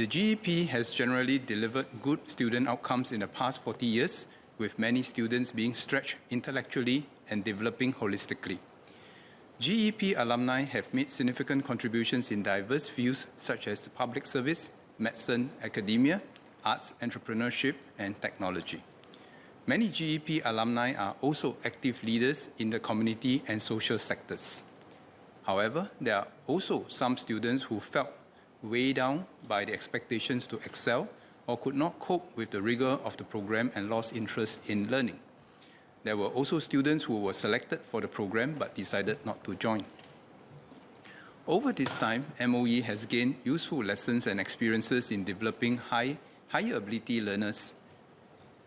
The GEP has generally delivered good student outcomes in the past 40 years, with many students being stretched intellectually and developing holistically. GEP alumni have made significant contributions in diverse fields such as public service, medicine, academia, arts, entrepreneurship, and technology. Many GEP alumni are also active leaders in the community and social sectors. However, there are also some students who felt weighed down by the expectations to excel or could not cope with the rigor of the program and lost interest in learning. There were also students who were selected for the program but decided not to join. Over this time, MOE has gained useful lessons and experiences in developing higher ability learners.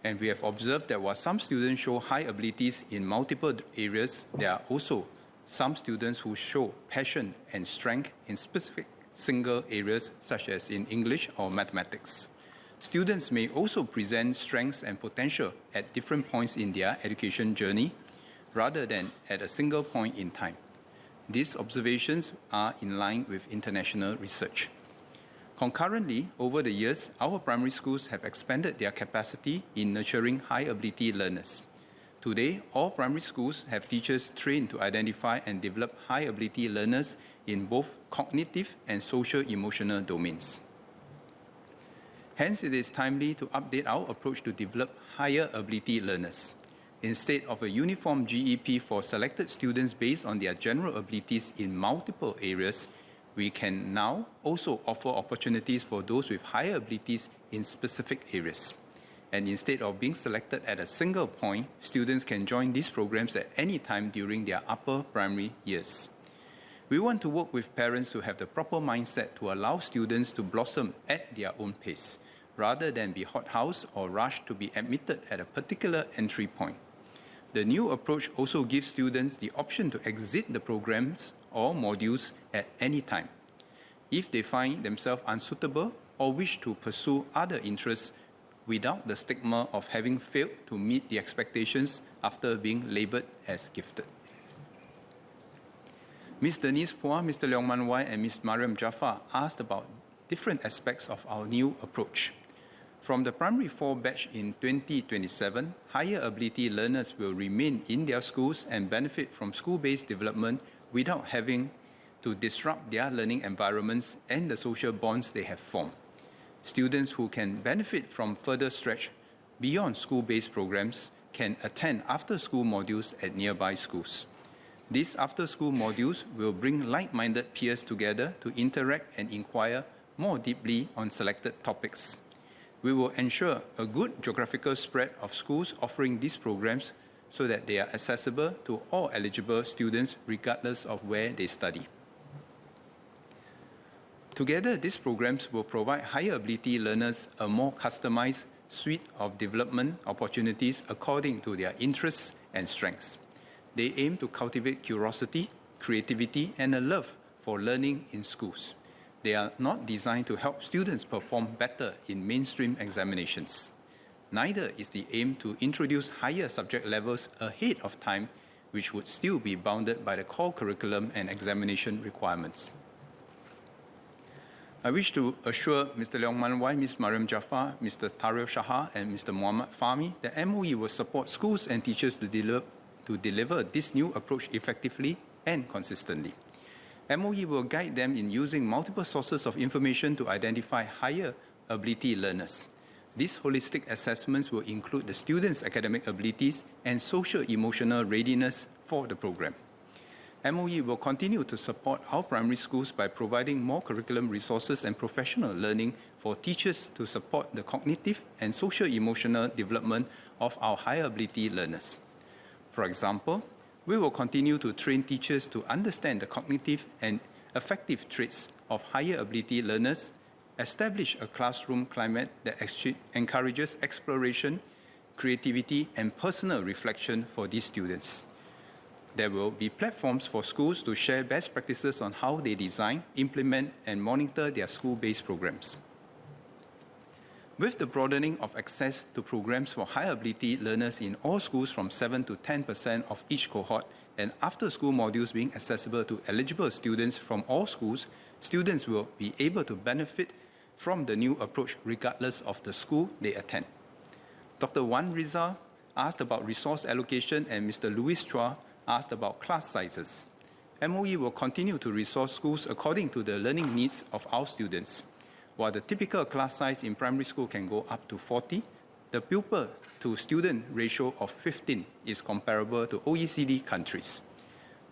And we have observed that while some students show high abilities in multiple areas, there are also some students who show passion and strength in specific single areas such as in English or mathematics. Students may also present strengths and potential at different points in their education journey rather than at a single point in time. These observations are in line with international research. Concurrently, over the years, our primary schools have expanded their capacity in nurturing high-ability learners. Today, all primary schools have teachers trained to identify and develop high-ability learners in both cognitive and social-emotional domains. Hence, it is timely to update our approach to develop higher-ability learners. Instead of a uniform GEP for selected students based on their general abilities in multiple areas, we can now also offer opportunities for those with higher abilities in specific areas. And instead of being selected at a single point, students can join these programs at any time during their upper primary years. We want to work with parents to have the proper mindset to allow students to blossom at their own pace, rather than be hothoused or rushed to be admitted at a particular entry point. The new approach also gives students the option to exit the programs or modules at any time. If they find themselves unsuitable or wish to pursue other interests without the stigma of having failed to meet the expectations after being labelled as gifted. Ms. Denise Phua, Mr. Leong Man Wai, and Ms. Mariam Jaafar asked about different aspects of our new approach. From the Primary 4 batch in 2027, higher ability learners will remain in their schools and benefit from school-based development without having to disrupt their learning environments and the social bonds they have formed. Students who can benefit from further stretch beyond school-based programs can attend after-school modules at nearby schools. These after-school modules will bring like-minded peers together to interact and inquire more deeply on selected topics. We will ensure a good geographical spread of schools offering these programs so that they are accessible to all eligible students regardless of where they study. Together, these programs will provide higher ability learners a more customized suite of development opportunities according to their interests and strengths. They aim to cultivate curiosity, creativity, and a love for learning in schools. They are not designed to help students perform better in mainstream examinations. Neither is the aim to introduce higher subject levels ahead of time, which would still be bounded by the core curriculum and examination requirements. I wish to assure Mr. Leong Man Wai, Ms. Mariam Jaafar, Mr. Taril Shah, and Mr. Muhammad Fahmi that MOE will support schools and teachers to deliver this new approach effectively and consistently. MOE will guide them in using multiple sources of information to identify higher ability learners. These holistic assessments will include the students' academic abilities and social-emotional readiness for the program. MOE will continue to support our primary schools by providing more curriculum resources and professional learning for teachers to support the cognitive and social-emotional development of our higher ability learners. For example, we will continue to train teachers to understand the cognitive and affective traits of higher ability learners, establish a classroom climate that encourages exploration, creativity, and personal reflection for these students. There will be platforms for schools to share best practices on how they design, implement, and monitor their school-based programs. With the broadening of access to programs for higher ability learners in all schools from 7 to 10% of each cohort, and after-school modules being accessible to eligible students from all schools, students will be able to benefit from the new approach regardless of the school they attend. Dr. Wan Rizal asked about resource allocation and Mr. Louis Chua asked about class sizes. MOE will continue to resource schools according to the learning needs of our students. While the typical class size in primary school can go up to 40, the pupil to student ratio of 15 is comparable to OECD countries.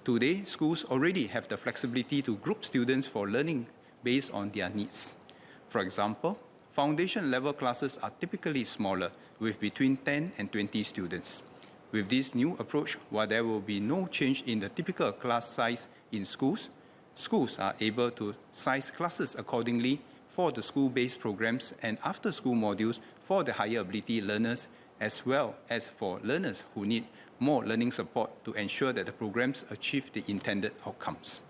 Today, schools already have the flexibility to group students for learning based on their needs. For example, foundation level classes are typically smaller, with between 10 and 20 students. With this new approach, while there will be no change in the typical class size in schools, schools are able to size classes accordingly for the school-based programs and after-school modules for the higher ability learners, as well as for learners who need more learning support to ensure that the programs achieve the intended outcomes.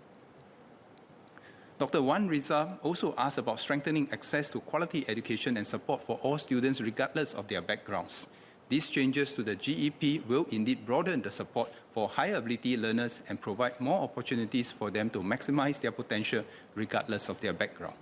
Dr. Wan Rizal also asked about strengthening access to quality education and support for all students regardless of their backgrounds. These changes to the GEP will indeed broaden the support for higher ability learners and provide more opportunities for them to maximize their potential regardless of their background.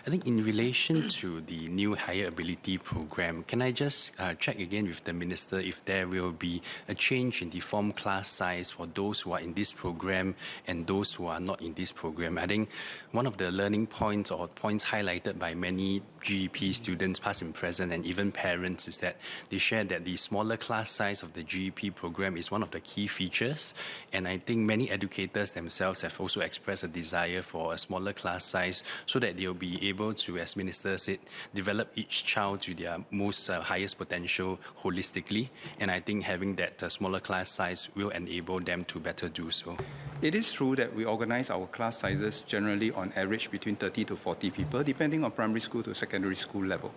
I think in relation to the new higher ability program, can I just check again with the Minister if there will be a change in the form class size for those who are in this program and those who are not in this program? I think one of the learning points or points highlighted by many GEP students, past and present, and even parents is that they share that the smaller class size of the GEP program is one of the key features. And I think many educators themselves have also expressed a desire for a smaller class size so that they'll be able to, as Minister said, develop each child to their most highest potential holistically. And I think having that smaller class size will enable them to better do so. It is true that we organize our class sizes generally on average between 30 to 40 people, depending on primary school to secondary school level.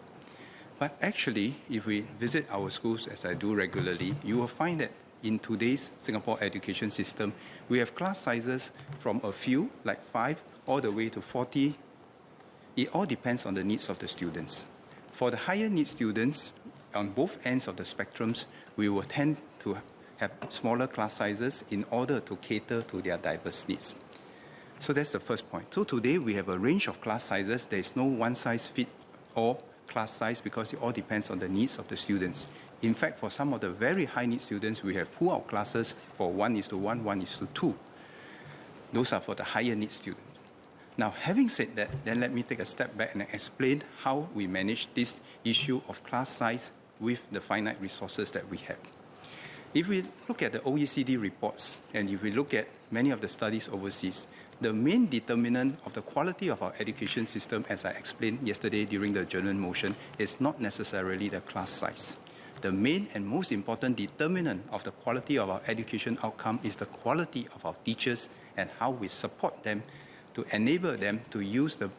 But actually, if we visit our schools, as I do regularly, you will find that in today's Singapore education system, we have class sizes from a few, like 5, all the way to 40. It all depends on the needs of the students. For the higher needs students, on both ends of the spectrums, we will tend to have smaller class sizes in order to cater to their diverse needs. So that's the first point. So today we have a range of class sizes. There is no one-size-fits-all class size because it all depends on the needs of the students. In fact, for some of the very high-need students, we have pull-out classes for 1:1, 1:2. Those are for the higher need students. Now, having said that, then let me take a step back and explain how we manage this issue of class size with the finite resources that we have. If we look at the OECD reports, and if we look at many of the studies overseas, the main determinant of the quality of our education system, as I explained yesterday during the adjournment motion, is not necessarily the class size. The main and most important determinant of the quality of our education outcome is the quality of our teachers and how we support them to enable them to use the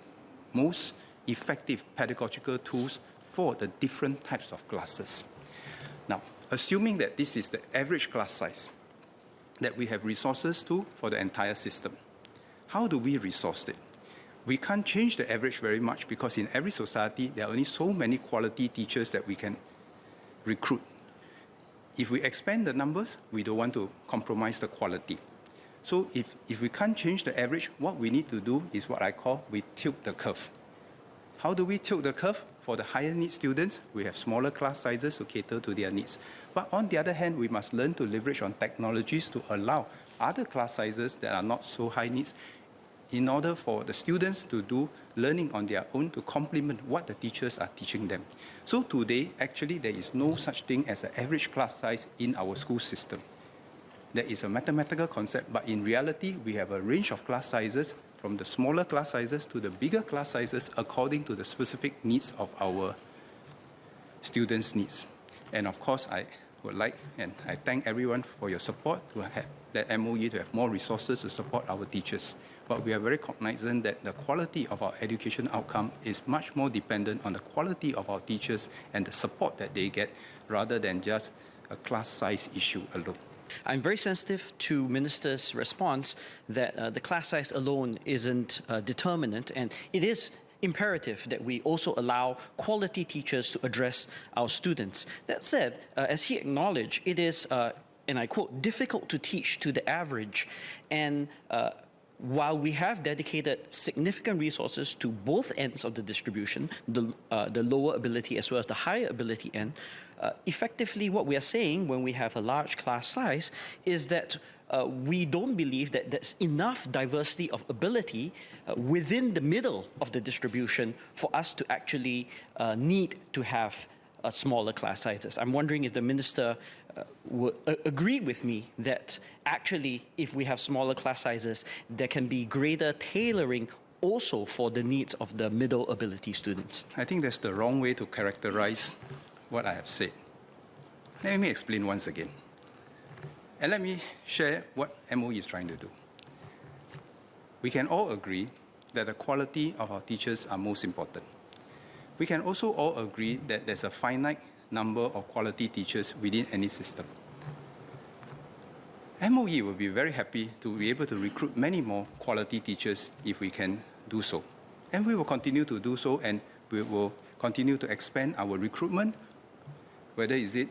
most effective pedagogical tools for the different types of classes. Now, assuming that this is the average class size that we have resources to for the entire system, how do we resource it? We can't change the average very much because in every society, there are only so many quality teachers that we can recruit. If we expand the numbers, we don't want to compromise the quality. So if we can't change the average, what we need to do is what I call we tilt the curve. How do we tilt the curve? For the higher need students, we have smaller class sizes to cater to their needs. But on the other hand, we must learn to leverage on technologies to allow other class sizes that are not so high needs in order for the students to do learning on their own to complement what the teachers are teaching them. So today, actually, there is no such thing as an average class size in our school system. There is a mathematical concept, but in reality, we have a range of class sizes from the smaller class sizes to the bigger class sizes according to the specific needs of our students' needs. And of course, I would like, and I thank everyone for your support to have that MOE to have more resources to support our teachers. But we are very cognizant that the quality of our education outcome is much more dependent on the quality of our teachers and the support that they get rather than just a class size issue alone. I'm very sensitive to Minister's response that the class size alone isn't determinant, and it is imperative that we also allow quality teachers to address our students. That said, as he acknowledged, it is, and I quote, difficult to teach to the average, and while we have dedicated significant resources to both ends of the distribution, the lower ability as well as the higher ability end, effectively what we are saying when we have a large class size is that we don't believe that there's enough diversity of ability within the middle of the distribution for us to actually need to have smaller class sizes. I'm wondering if the Minister would agree with me that actually if we have smaller class sizes, there can be greater tailoring also for the needs of the middle ability students. I think that's the wrong way to characterize what I have said. Let me explain once again. And let me share what MOE is trying to do. We can all agree that the quality of our teachers are most important. We can also all agree that there's a finite number of quality teachers within any system. MOE will be very happy to be able to recruit many more quality teachers if we can do so. And we will continue to do so, and we will continue to expand our recruitment, whether is it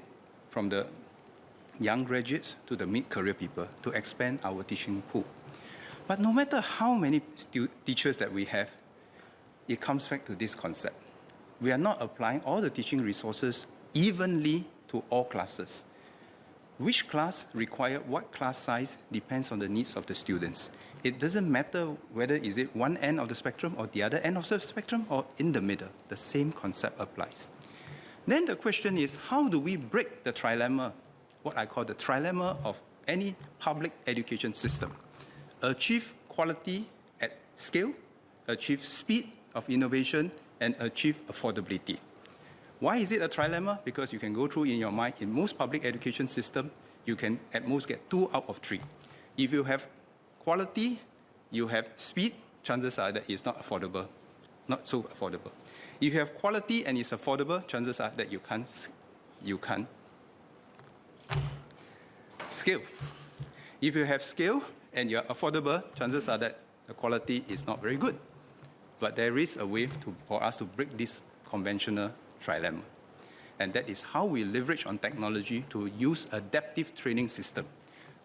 from the young graduates to the mid-career people, to expand our teaching pool. But no matter how many teachers that we have, it comes back to this concept. We are not applying all the teaching resources evenly to all classes. Which class requires what class size depends on the needs of the students. It doesn't matter whether is it one end of the spectrum or the other end of the spectrum or in the middle. The same concept applies. Then the question is, how do we break the trilemma, what I call the trilemma of any public education system? Achieve quality at scale, achieve speed of innovation, and achieve affordability. Why is it a trilemma? Because you can go through in your mind, in most public education systems, you can at most get 2 out of 3. If you have quality, you have speed, chances are that it's not affordable, not so affordable. If you have quality and it's affordable, chances are that you can't scale. If you have scale and you're affordable, chances are that the quality is not very good. But there is a way for us to break this conventional trilemma. And that is how we leverage on technology to use adaptive training system.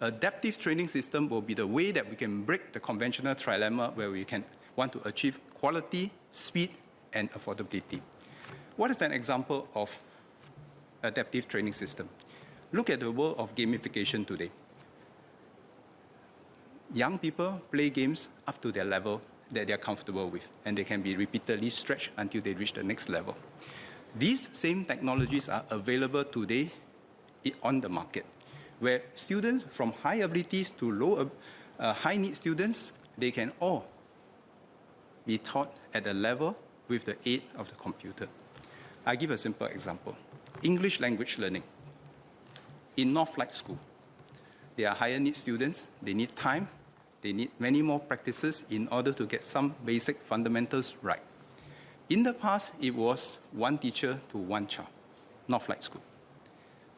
Adaptive training system will be the way that we can break the conventional trilemma where we can want to achieve quality, speed, and affordability. What is an example of adaptive training system? Look at the world of gamification today. Young people play games up to their level that they're comfortable with, and they can be repeatedly stretched until they reach the next level. These same technologies are available today on the market, where students from high abilities to low high need students, they can all be taught at a level with the aid of the computer. I give a simple example. English language learning. In Pathlight school, they are higher need students, they need time, they need many more practices in order to get some basic fundamentals right. In the past, it was one teacher to one child, Pathlight school.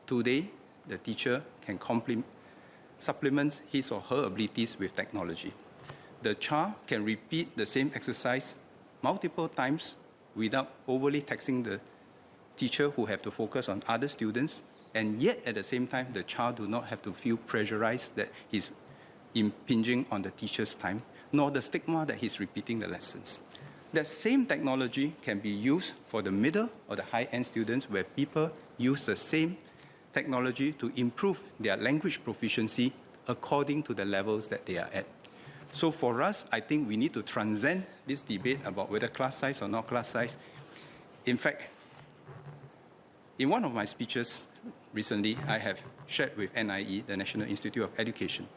Today, the teacher can supplement his or her abilities with technology. The child can repeat the same exercise multiple times without overly taxing the teacher who have to focus on other students, and yet at the same time, the child do not have to feel pressurized that he's impinging on the teacher's time, nor the stigma that he's repeating the lessons. That same technology can be used for the middle or the high-end students, where people use the same technology to improve their language proficiency according to the levels that they are at. So for us, I think we need to transcend this debate about whether class size or not class size. In fact, in one of my speeches recently, I have shared with NIE, the National Institute of Education.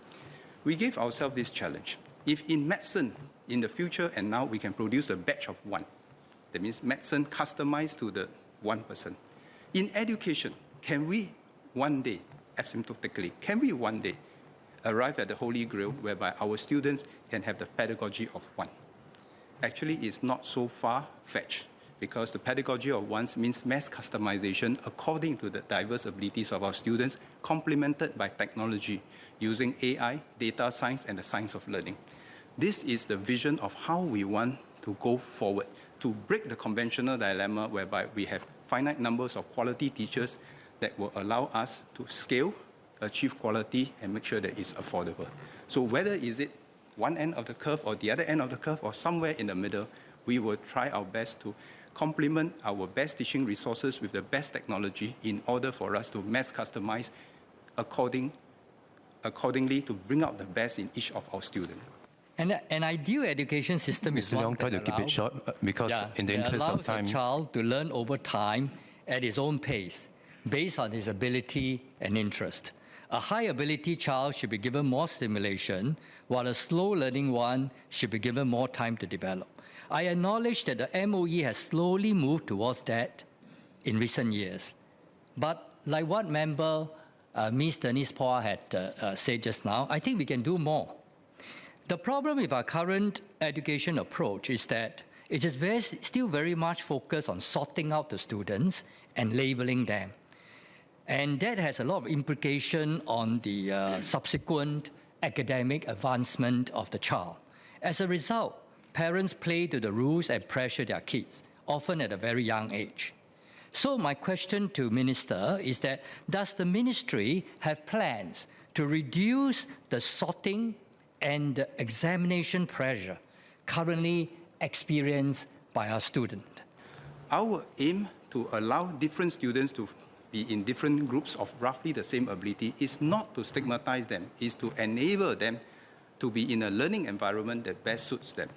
We gave ourselves this challenge. If in medicine, in the future and now, we can produce a batch of one, that means medicine customized to the one person. In education, can we one day, asymptotically, can we one day arrive at the holy grail whereby our students can have the pedagogy of one? Actually, it's not so far-fetched, because the pedagogy of one means mass customization according to the diverse abilities of our students, complemented by technology using AI, data science, and the science of learning. This is the vision of how we want to go forward, to break the conventional dilemma whereby we have finite numbers of quality teachers that will allow us to scale, achieve quality, and make sure that it's affordable. So whether is it one end of the curve or the other end of the curve or somewhere in the middle. We will try our best to complement our best teaching resources with the best technology in order for us to mass customize accordingly to bring out the best in each of our students. And an ideal education system is Mr. one Leong, try that to keep it short because in the interest of time. allows a child to learn over time at his own pace, based on his ability and interest. A high-ability child should be given more stimulation, while a slow-learning one should be given more time to develop. I acknowledge that the MOE has slowly moved towards that in recent years. But like what member Ms. Denise Paul had said just now, I think we can do more. The problem with our current education approach is that it is still very much focused on sorting out the students and labeling them. And that has a lot of implication on the subsequent academic advancement of the child. As a result, parents play to the rules and pressure their kids, often at a very young age. So my question to Minister is that, does the ministry have plans to reduce the sorting and the examination pressure currently experienced by our students? Our aim to allow different students to be in different groups of roughly the same ability is not to stigmatize them, is to enable them to be in a learning environment that best suits them.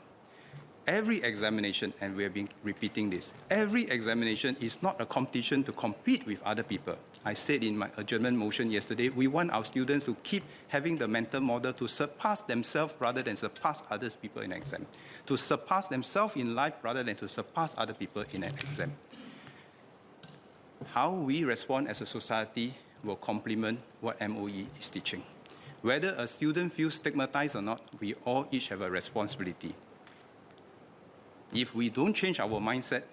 Every examination, and we have been repeating this, every examination is not a competition to compete with other people. I said in my adjournment motion yesterday, we want our students to keep having the mental model to surpass themselves rather than surpass other people in an exam, to surpass themselves in life rather than to surpass other people in an exam. How we respond as a society will complement what MOE is teaching. Whether a student feels stigmatized or not, we all each have a responsibility. If we don't change our mindset,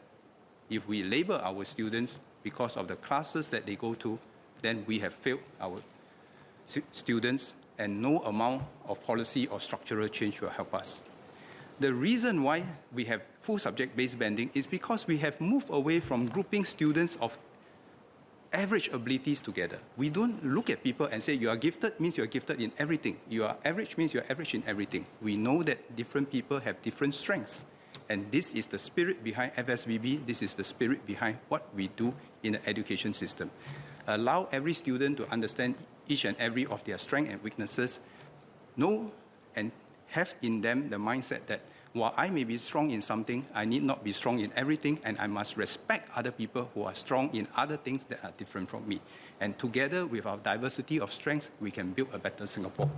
if we label our students because of the classes that they go to, then we have failed our students, and no amount of policy or structural change will help us. The reason why we have full subject-based banding is because we have moved away from grouping students of average abilities together. We don't look at people and say you are gifted means you are gifted in everything. You are average means you are average in everything. We know that different people have different strengths. And this is the spirit behind FSBB. This is the spirit behind what we do in the education system. Allow every student to understand each and every of their strengths and weaknesses, know and have in them the mindset that while I may be strong in something, I need not be strong in everything, and I must respect other people who are strong in other things that are different from me. And together with our diversity of strengths, we can build a better Singapore.